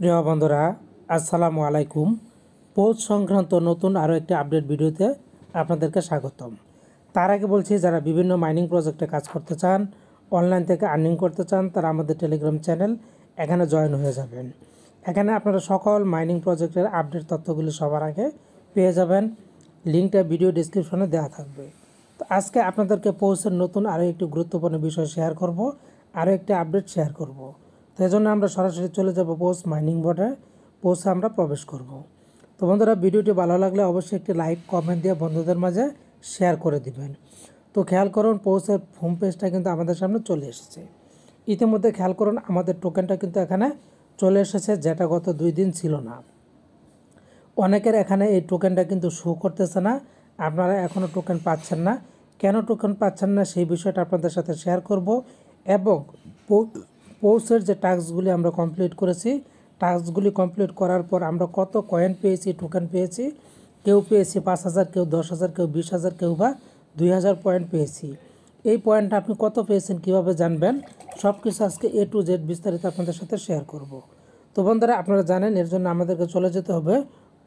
প্রিয় বন্ধুরা, আসসালামু আলাইকুম। পোস্ট সংক্রান্ত নতুন আরও একটি আপডেট ভিডিওতে আপনাদেরকে স্বাগতম। তার আগে বলছি, যারা বিভিন্ন মাইনিং প্রজেক্টে কাজ করতে চান, অনলাইন থেকে আর্নিং করতে চান, তারা আমাদের টেলিগ্রাম চ্যানেল এখানে জয়েন হয়ে যাবেন। এখানে আপনারা সকল মাইনিং প্রজেক্টের আপডেট তথ্যগুলি সবার আগে পেয়ে যাবেন। লিঙ্কটা ভিডিও ডিসক্রিপশনে দেওয়া থাকবে। তো আজকে আপনাদেরকে পোস্টের নতুন আরও একটি গুরুত্বপূর্ণ বিষয় শেয়ার করব, আরও একটি আপডেট শেয়ার করব। তো এই জন্য আমরা সরাসরি চলে যাব পোস্ট মাইনিং বোর্ডে। পোস্টে আমরা প্রবেশ করব। তো বন্ধুরা, ভিডিওটি ভালো লাগলে অবশ্যই একটি লাইক কমেন্ট দিয়ে বন্ধুদের মাঝে শেয়ার করে দিবেন। তো খেয়াল করুন, পোস্টের হোম পেজটা কিন্তু আমাদের সামনে চলে এসেছে। ইতিমধ্যে খেয়াল করুন, আমাদের টোকেনটা কিন্তু এখানে চলে এসেছে, যেটা গত 2 দিন ছিল না। অনেকের এখানে এই টোকেনটা কিন্তু শো করতেছে না, আপনারা এখনও টোকেন পাচ্ছেন না। কেন টোকেন পাচ্ছেন না সেই বিষয়টা আপনাদের সাথে শেয়ার করব। এবং পোস্টের যে টাস্কগুলি আমরা কমপ্লিট করেছি, টাস্কগুলি কমপ্লিট করার পর আমরা কত কয়েন পেয়েছি, টোকেন পেয়েছি। কেউ পেয়েছি 5,000, কেউ 10,000, কেউ 20,000, কেউ বা 2,000 পয়েন্ট পেয়েছি। এই পয়েন্টটা আপনি কত পেয়েছেন, কিভাবে জানবেন, সব কিছু আজকে A to Z বিস্তারিত আপনাদের সাথে শেয়ার করব। তো বন্ধুরা, আপনারা জানেন এর জন্য আমাদেরকে চলে যেতে হবে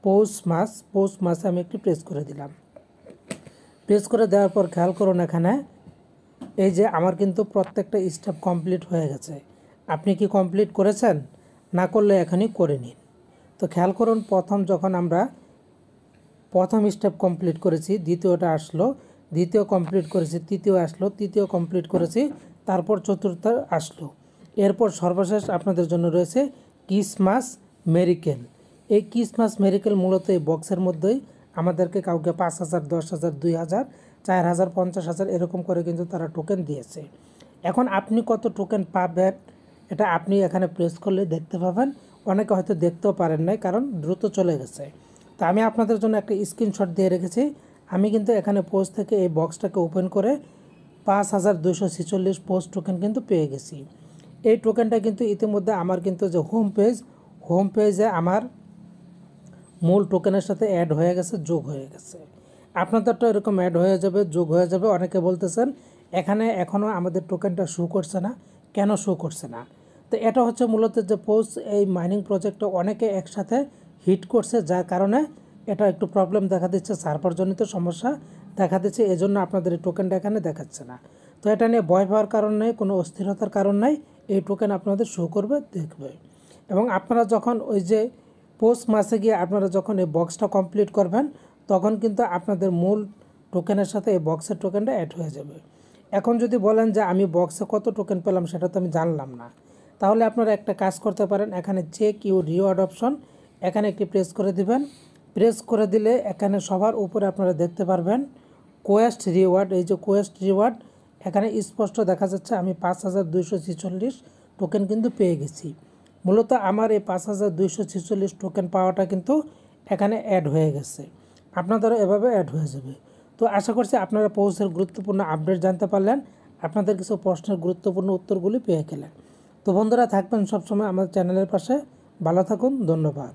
পোস্ট মাসে আমি একটি প্রেস করে দিলাম। প্রেস করে দেওয়ার পর খেয়াল করুন, এখানে এই যে আমার কিন্তু প্রত্যেকটা স্টেপ কমপ্লিট হয়ে গেছে। আপনি কি কমপ্লিট করেছেন? না করলে এখনই করে নিন। তো খেয়াল করুন, যখন আমরা প্রথম স্টেপ কমপ্লিট করেছি, দ্বিতীয়টা আসলো, দ্বিতীয় কমপ্লিট করেছি, তৃতীয় আসলো, তৃতীয় কমপ্লিট করেছি, তারপর চতুর্থ আসলো। এরপর সর্বশেষ আপনাদের জন্য রয়েছে ক্রিসমাস মেরিকেল। এই ক্রিসমাস মেরিকেল মূলত এই বক্সের মধ্যেই আমাদেরকে কাউকে 5,000, 10,000, 2,000, 4,000, 50,000 এরকম করে কিন্তু তারা টোকেন দিয়েছে। এখন আপনি কত টোকেন পাবেন এটা আপনি এখানে প্রেস করলে দেখতে পাবেন। অনেকে হয়তো দেখতেও পারেন নাই, কারণ দ্রুত চলে গেছে। তো আমি আপনাদের জন্য একটা স্ক্রিনশট দিয়ে রেখেছি। আমি কিন্তু এখানে পোস্ট থেকে এই বক্সটাকে ওপেন করে 5,246 পোস্ট টোকেন কিন্তু পেয়ে গেছি। এই টোকেনটা কিন্তু ইতিমধ্যে আমার কিন্তু যে হোম পেজে আমার মূল টোকেনের সাথে অ্যাড হয়ে গেছে, যোগ হয়ে গেছে। আপনাদেরটা এরকম অ্যাড হয়ে যাবে, যোগ হয়ে যাবে। অনেকে বলতেছেন এখানে এখনও আমাদের টোকেনটা শো করছে না, কেন শো করছে না? তো এটা হচ্ছে মূলত যে পোস্ট এই মাইনিং প্রজেক্টটা অনেকে একসাথে হিট করছে, যার কারণে এটা একটু প্রবলেম দেখা দিচ্ছে, সার্ভারজনিত সমস্যা দেখা দিচ্ছে। এজন্য আপনাদের এই টোকেনটা এখানে দেখাচ্ছে না। তো এটা নিয়ে ভয় পাওয়ার কারণ নেই, কোনো অস্থিরতার কারণ নেই। এই টোকেন আপনাদের শো করবে, দেখবে। এবং আপনারা যখন ওই যে পোস্ট মাসে গিয়ে আপনারা যখন এই বক্সটা কমপ্লিট করবেন, তখন কিন্তু আপনাদের মূল টোকেনের সাথে এই বক্সের টোকেনটা অ্যাড হয়ে যাবে। এখন যদি বলেন যে আমি বক্সে কত টোকেন পেলাম সেটা তো আমি জানলাম না, তাহলে আপনারা একটা কাজ করতে পারেন। এখানে চেক ইউর রিওয়ার্ড অপশন, এখানে একটি প্রেস করে দিবেন। প্রেস করে দিলে এখানে সবার উপরে আপনারা দেখতে পারবেন কোয়েস্ট রিওয়ার্ড। এই যে কোয়েস্ট রিওয়ার্ড, এখানে স্পষ্ট দেখা যাচ্ছে আমি 5,246 টোকেন কিন্তু পেয়ে গেছি। মূলত আমার এই 5,246 টোকেন পাওয়াটা কিন্তু এখানে অ্যাড হয়ে গেছে। আপনাদেরও এভাবে অ্যাড হয়ে যাবে। তো আশা করছি আপনারা পোস্টের গুরুত্বপূর্ণ আপডেট জানতে পারলেন, আপনাদের কিছু প্রশ্নের গুরুত্বপূর্ণ উত্তরগুলি পেয়ে গেলেন। তো বন্ধুরা, থাকবেন সবসময় আমাদের চ্যানেলের পাশে। ভালো থাকুন, ধন্যবাদ।